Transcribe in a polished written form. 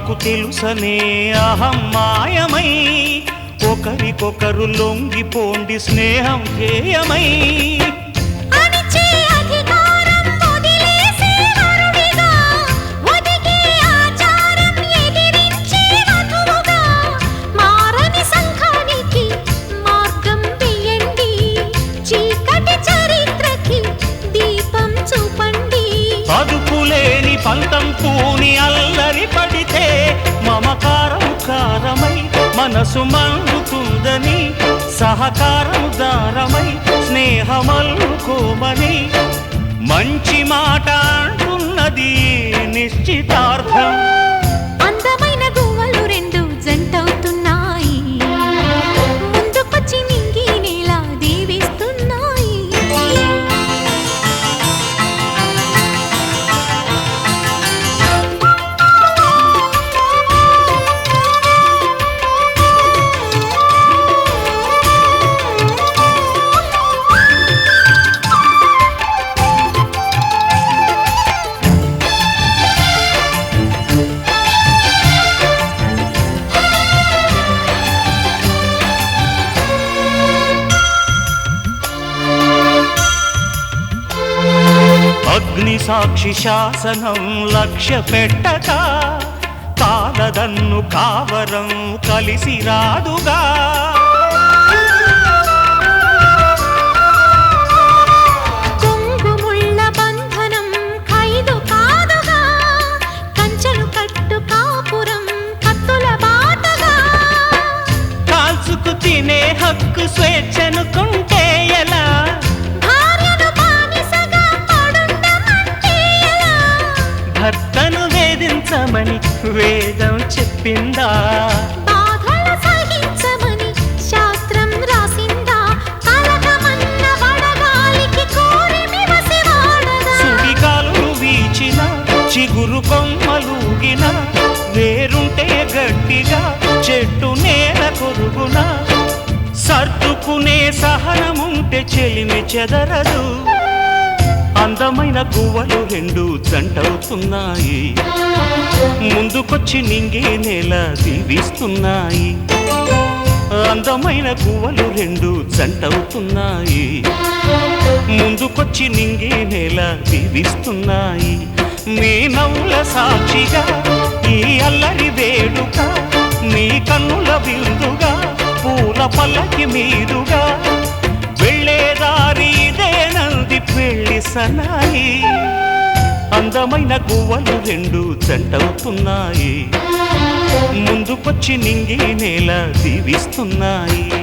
మాకు తెలుసనే అహం మాయమై, ఒకరికొకరు లొంగిపోండి స్నేహం ధ్యేయమై. అదుపులేని పంతం పూని అల్లరి పడితే మమకారం కారమై మనసు మండుతుందని, సహకారం దారమై స్నేహమల్లుకోమని, మంచి మాట అంటున్నది నిశ్చితార్థం. అందమైన గువ్వలు రెండు జంటవుతున్నాయి, ముందుకొచ్చి నింగి నేల దీవిస్తున్నాయి. అగ్ని సాక్షి శాసనం లక్ష్య పెట్టక, కాలదన్ను కావరం కలిసి రాదుగా. కొంగుముళ్ళ బంధనం ఖైదు కాదుగా, కంచెలు కట్టు కాపురం కత్తుల బాటగా. కాల్చుకు తినే హక్కు స్వేచ్ఛనుకుంటే ఎలా, భర్తను వేధించమని వేదం చెప్పిందా, బాధలు సహించమని శాస్త్రం రాసిందా. కలకమన్న వడగాలికి కోరిమి వసివాడదా, సుడిగాలు వీచిన చిగురు కొమ్మలూగిన, వేరుంటే గట్టిగా చెట్టు నేల కొరుగున, సర్దుకునే సహనముంటే చెలిమి చెదరదు. అందమైన గువ్వలు రెండు జంటవుతున్నాయి, ముందుకొచ్చి నింగి నేల దీవిస్తున్నాయి. అందమైన గువ్వలు రెండు జంటవుతున్నాయి, ముందుకొచ్చి నింగి నేల దీవిస్తున్నాయి. మీ నవ్వుల సాక్షిగా ఈ అల్లరి వేడుక, మీ కన్నుల విందుగా పూల పల్లకి మీదుగా, వెళ్ళేదారి ఇదేనంది పెళ్లి సనాయి. అందమైన గువ్వలు రెండు జంటవుతున్నాయి, ముందుకొచ్చి నింగి నేల దీవిస్తున్నాయి.